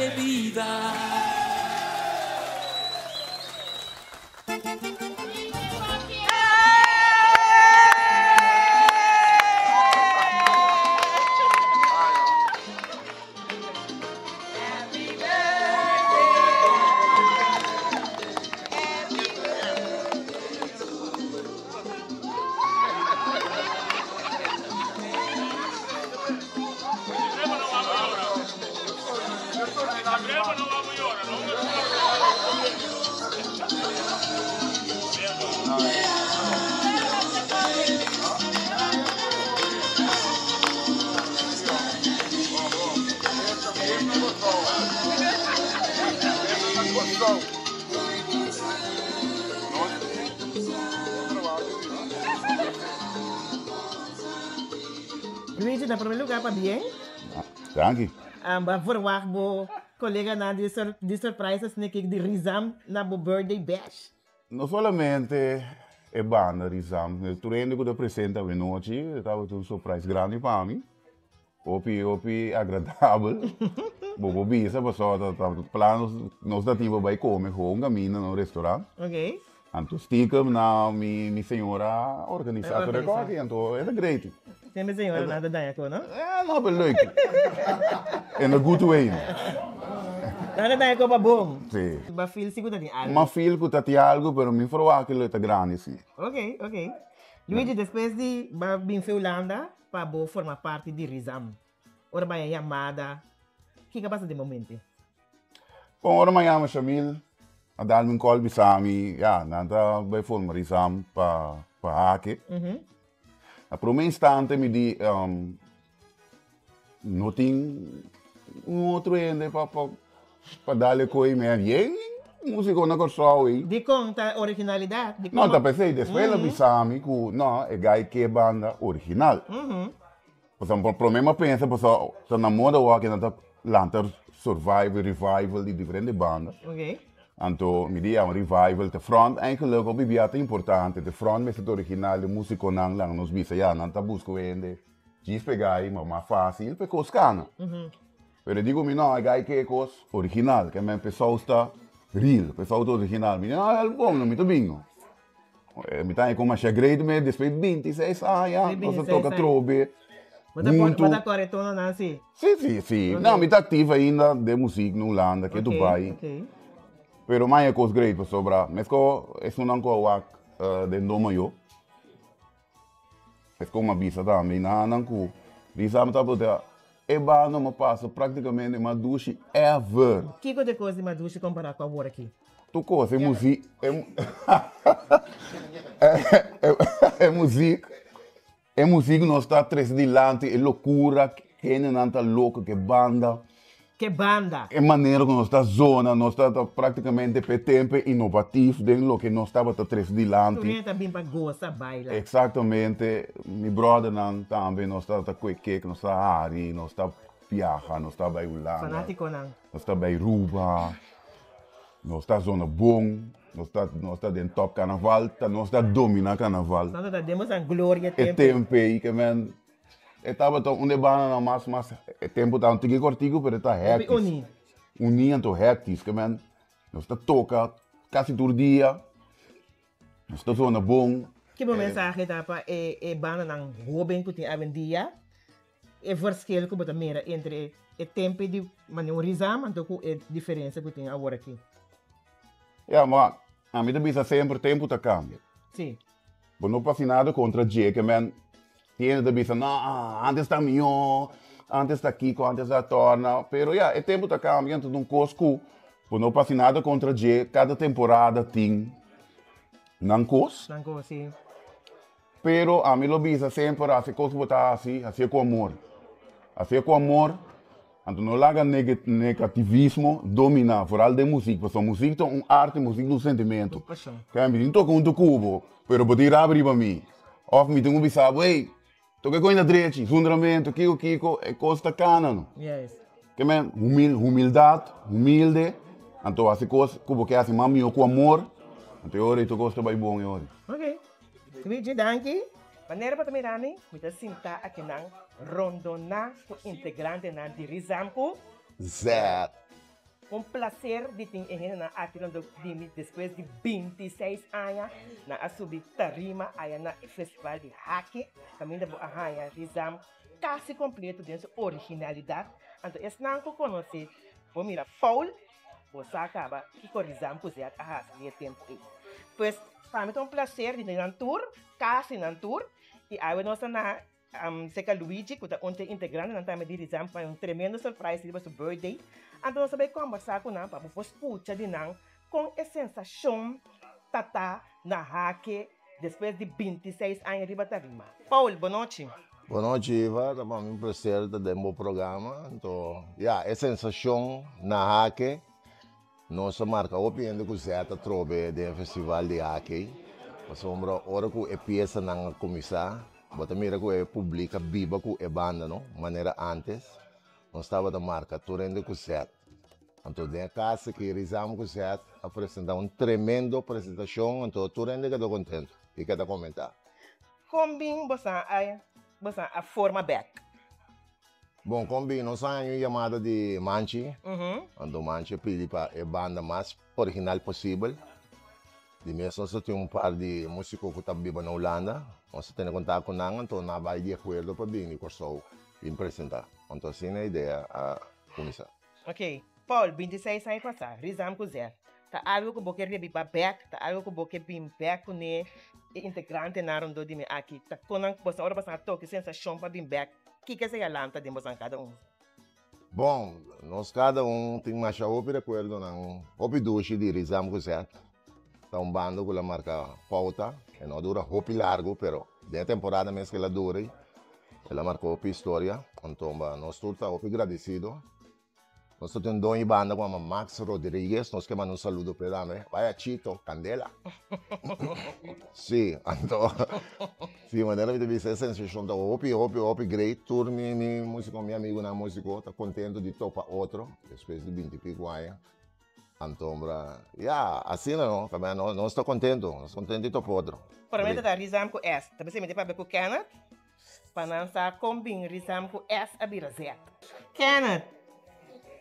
darle vida. Luigi, na primeiro lugar, para bem. Dank. Verwacht bo collega na de surprises ne kijk de Rizam na bo birthday bash. Não solamente é banda Rizam, o treino que eu apresento a noite, estava um surprise grande para mim. Opi agradável. Bobo bisa, pessoal, planos, nós da tiva vai comer com caminho no restaurante. Ok. Então, estica na minha senhora organizadora aqui, então é great. Tem minha senhora nada daí aqui, não? É, não, é leuk. In a good way. Nada daí aqui para bom. Sim. Ba feel seguro de algo. Uma feel que tá algo, pero me falou que ele tá grande, sim. Ok. Luigi, depois de vir para Holanda, para bo formar parte de Rizam. Ora vai a chamada. O que passa de momento? Bom, ora me chamo Shamil. A dar me call bisami, ja, nada vai formar Rizam para aqui. A primeiro instante me di nothing outro ainda para dar-lhe coisa mesmo. Música na corção aí. De conta originalidade. Não, tá pensei, depois ela bisami que não, é gai que banda original. Por exemplo, o problema pensa, pessoal, tá na moda o que nada lanter revival de diferentes bandas. Ok. Então, me dia um revival, de front, eigenlijk op biata importante, de front met het original, de música não lang nos bisa, ja, não tá busco ainda, diz pegar, mas mais fácil, porque os cana. Pero digo, não, é que é coisa original, que a pessoa está real, pessoa está original, me não, é bom, não me tá bingo. Me tá aí como a great me, depois 26 anos, você toca trobe. Mas a corretona não assim? Sim. Okay. Não, me tá ativa ainda de música no Holanda, que é Dubai. Ok. Pero mais é coisa grande para sobrar. Mas é um coisa de nome eu. É como uma bisa também. Não co. Bisa me tá botando. É bom não me passa praticamente uma ducha ever. Que coisa de Madushi comparar com a agora aqui? Tu coisa é música. É música. É música nós está três de lante, é loucura, que não está louco, que banda. Que banda! É maneira que nós está zona, nós está praticamente per tempo inovativo, dentro que nós estava três de lante. Tu também para gostar baila. Exatamente, meu brother também nós está que nós está Ari, nós está viaja, nós está bei Holanda. Fanático não. Nós está bei Ruba, nós está zona bom, nós está dentro top carnaval, nós está domina carnaval. Nós está demos a glória tempo. É tempo aí que man estava tão onde bana mas é tempo tão tique cortigo, pero está hectic. Unindo hectic, que man nós está toca quase todo dia. Nós está zona bom. Que bom mensagem dá para bana não Robin que tem a dia. É verschil que bota mera entre o tempo de maneurizar, então com a diferença que tem agora aqui. Mas a mim também sempre tempo tá cambia. Sim. Bom, não passa nada contra J, que man tiene de bisa, não, antes está melhor, antes está aqui, antes está torna, pero o tempo está cambiando de cosco, por não passar nada contra J, cada temporada tem não cos. Não cos, sim. Pero a mim lo bisa sempre, assim, coisa botar assim com amor. Assim com amor, então não larga negativismo, dominar, por de música, porque a música é uma arte, música é um sentimento. Que a mim não toca cubo, pero pode ir abrir para mim. Of me tenho pensado, ei, toca coisa direita, fundamento, Kiko, é coisa cana. Yes. Que man, humildade, humilde, então assim coisa, como que assim, mami, com amor, então eu estou gostando bem bom, eu. Ok. Luigi, danke. Maneira para também rani, kita sinta aqui nang rondona, integrante na Dirizamco. Zé. um prazer de ter na atirando de depois de 26 anos na subir tarima aí na festival de hack também da arranha Rizam quase completo dentro originalidade então esse não conhece vou mirar Paul você acaba que com Rizam puser a raça de tempo aí pois para mim é um prazer de ir na tour quase na tour e aí nós na Seca Luigi, que está ontem integrando na time de Rizam, foi tremendo surprise de seu birthday. Então, nós vamos conversar com ele para você escutar de nós com a sensação tata na hack depois de 26 anos de Batarima. Paul, boa noite. Boa noite, Iva. É um prazer estar no programa. Então, a sensação na hack, nossa marca opinião que você trove do festival de hack. Nós hora que a peça não começar. Bota mira que é publica viva que é banda, não? Maneira antes, não estava da marca Torrente com set. Então, tem a casa que Rizam com set apresentar uma tremenda apresentação, então Torrente que estou contente e quero comentar. Como você a forma back? Bom, como nós temos chamada de Manchi, então Manchi pede para a banda mais original possível. De mesmo, nós temos par de músicos que estão vivos na Holanda. Nós temos contato com eles, então nós vamos de acordo para vir e apresentar. Então, assim é a ideia a começar. Ok. Paul, 26 anos passar, Rizam com Zé. Tá algo que você quer para back, tá algo que você quer back com o integrante na ronda de mim aqui. Tá quando você ora passar toque sensação para vir back. O que você lanta de você cada um? Bom, nós cada tem mais de acordo não. Hopi doce de Rizam com Zé. Está um bando que marca pauta, e não dura hopi largo, pero de temporada mesmo que ela dura, ela marcou hopi história, então nós todos estamos agradecidos. Nós temos dois bandas como Max Rodrigues, nós queremos um saludo para ele, vai a Chito, Candela. Sim, então, sim, maneira de ver essa sensação, então hopi great tour, meu músico, meu amigo na músico, está contente de topar outro, depois de 20 e pico anos. Então, assim não, também não estou contente de topar outro. Prometo da Rizam com S, também se mete para ver com Kenneth, para lançar combin Rizam com S a vira Z. Kenneth,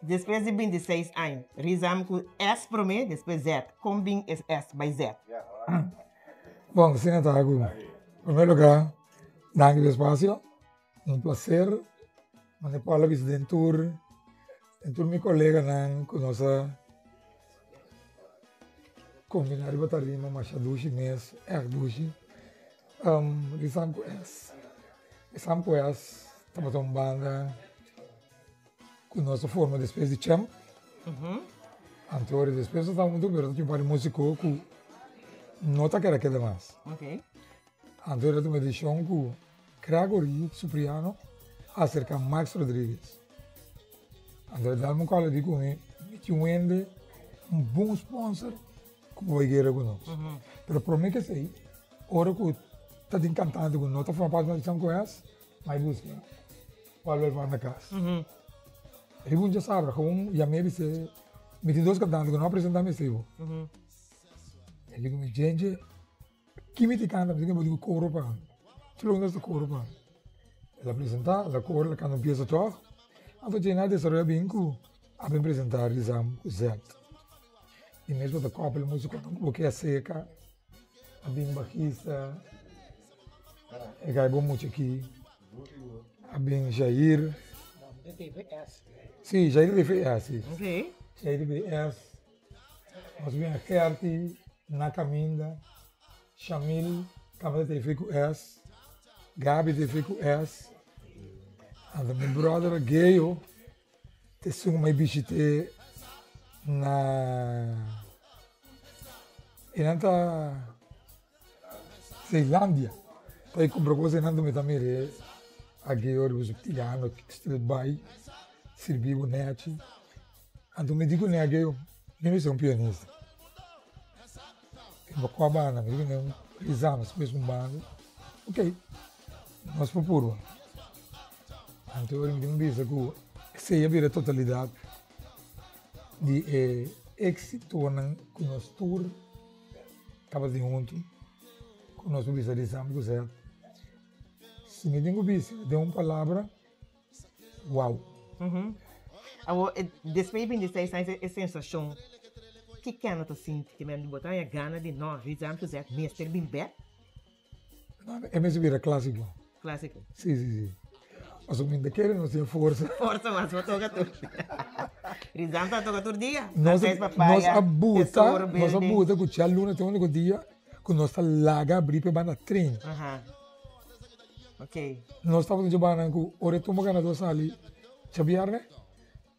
depois de 26 anos, Rizam com S para mim, depois Z, combin é S by Z. Bom, sim, Tago. Em primeiro lugar, danke pelo espaço, um prazer, mas Paula visita tour, meu colega com nossa combinar de Batarima, Machadushi, mês, Erdushi, Rizam com S. Rizam com S, estamos uma banda com nossa forma depois de champ. Anterior, depois estamos muito bem, tinha vários músicos que não está querendo mais. Ok. Anterior, tu me deixou com Gregory Supriano acerca de Max Rodrigues. Anterior, dá-me um colo de comigo, tinha um bom sponsor que vai guerra conosco. Mas para mim que sei, hora que está encantado com nós, está falando para nós com essa, mas busca, pode levar na casa. Ele já sabe, como já me disse, me tem dois cantantes que não apresentamos esse tipo. Ele me gente, que me te canta, porque eu digo coro para ele. Tiro um coro para ele. Ele apresenta, ela coro, ela canta um pieza só. Então, tinha nada de saber bem que a apresentar Rizam o Zé. E mesmo da Copa, a música porque é seca, a bem baixista, é que é bom muito aqui, a bem Jair. Sim, Jair de VS. Ok. Jair de VS. Nós vimos a Kerti, Nakaminda, Shamil, Câmara de TV com S, Gabi de TV com S, e meu brother Gayo, te sumo uma bichite na Ceilândia. Então, eu comprei coisa na também a Gayo, o Tigano, estilo Bai, serviu o net. Então, me digo, né, Gayo, eu sou um pianista. Com a banda, me digo, né, Rizam, depois um bando. Ok, nós propomos. Então, eu me digo que se ia vir a totalidade de êxito com o nosso tour, acaba de ontem, com o nosso Rizam, com o Zé. Se me digo isso, deu uma palavra, uau. Depois de 26 anos, é sensação. Que quer tu sentir? Que mesmo botar a gana de não, Rizam Kuzet, Mr. Bimbet? É mesmo vira clássico. Clássico. Sim. Mas o mundo quer não tem força. Força, mas vou tocar tudo. Rizam está tocar todo dia. Nós abuta com o tia Luna tem um único dia que nós está laga abrir para banda trem. Ok. Nós estávamos de banda com o retorno que nós ali. Sabiar, né?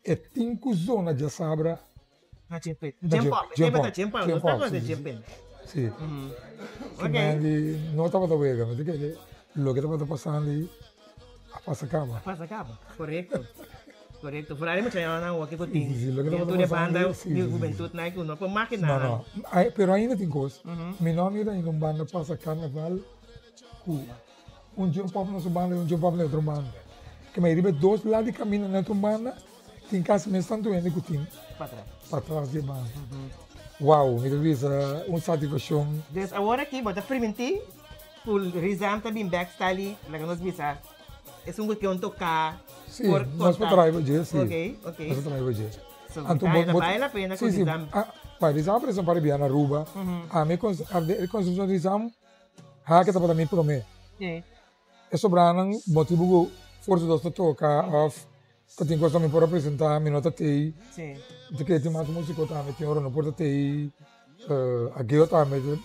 É 5 zonas de sabra. Jempop. Sim. Ok. Nós estávamos vega, mas o que estava passando ali, a Passacaba. Correto. Por aí, muita gente não aqui que tem. Sim, lo que Tu de banda, de juventude, não é que não pode máquina. Não. Pero ainda tem coisa. Meu nome era em uma banda passa carnaval. Jempop na sua banda e Jempop na outra banda. Que me ribe 2 lados de caminho na outra banda. Tem caso mesmo tanto ainda que tem. Para trás de banda. Uau, me diz uma satisfação. Então, agora aqui, bota permitir, o Rizam também backstyle, lá que nós visa. É um que tocar. Sim, nós podemos trabalhar, sim. Ok. Nós podemos trabalhar. Então, vale a pena com o Rizam. Para Rizam, a pressão para Biana Aruba. A minha construção de Rizam, a que está para mim por mim. É sobrando, motivo força de tocar, que tem coisa também para apresentar, a minha nota tem. Sim. De que tem mais música também, tem hora no porta tem. Aqui eu também,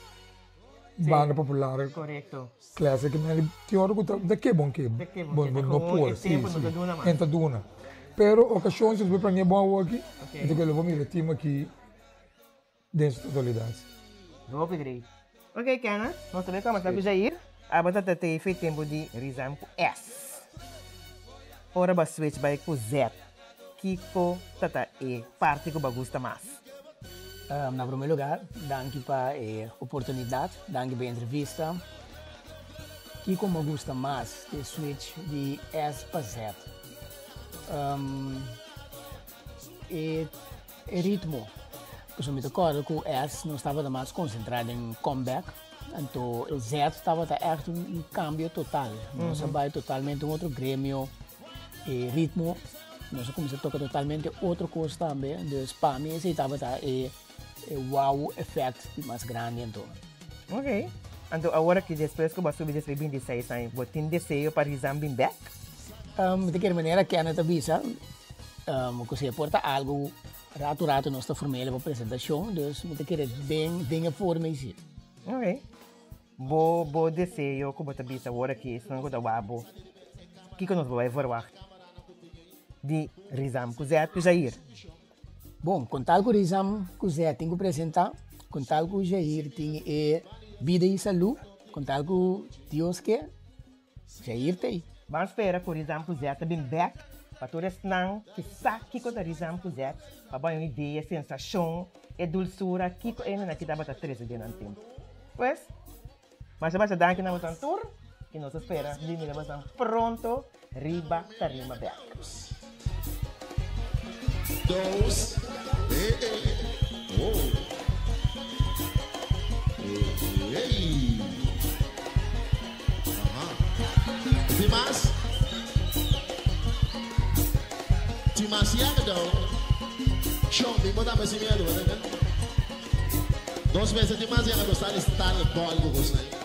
banda popular. Correto. Clássica, mas tem hora que é bom que é. Bom, não pôr, sim. Entra duna. Pero, ocasiões, se para mim é bom aqui, então eu vou me retirar aqui, dentro da totalidade. Vou pedir. Ok, Kana, nós também começamos com o Jair. A batata tem feito tempo de Rizam com S. Ora, vai switch by com Z. Kiko, tata e parte que eu gosto mais. Na primeiro lugar, danke para a oportunidade, danke pela entrevista. Kiko me gusta mais de switch de S para Z. E ritmo. Eu me recordo que o S não estava mais concentrado em comeback. Então, o Z estava echt cambio total. Nós vai totalmente outro grêmio e ritmo. Nós começamos a tocar totalmente outra coisa também. Então, para mim, esse estava o wow effect mais grande. Então. Ok. Então, agora que depois que eu subi desde 26 anos, vou ter desejo para Rizam bem back? De qualquer maneira, que a Ana avisa, que você porta algo rato nós está formando para a apresentação. Então, você quer bem a forma em si. Ok. Vou desejo que você avisa agora que se não gosta de wabo, o que nós vamos ver de Rizam Kuzet e Jair? Bom, contar com o Rizam Kuzet tem que apresentar, contar com o Jair tem vida e saúde, contar com Deus que Jair tem. Vamos esperar que o Rizam Kuzet também back, para todos não que sabe que o Rizam Kuzet, para dar uma ideia, sensação e dulçura que ainda aqui dá para 13 dias no tempo. Pois, mas basta dar que não é um tour, que nos espera, de mim pronto, riba, tarima back. Those, Timas yang daw. Show me mo tapos si Melo, ano? 2 meses Timas yang daw sa ball ko gusto.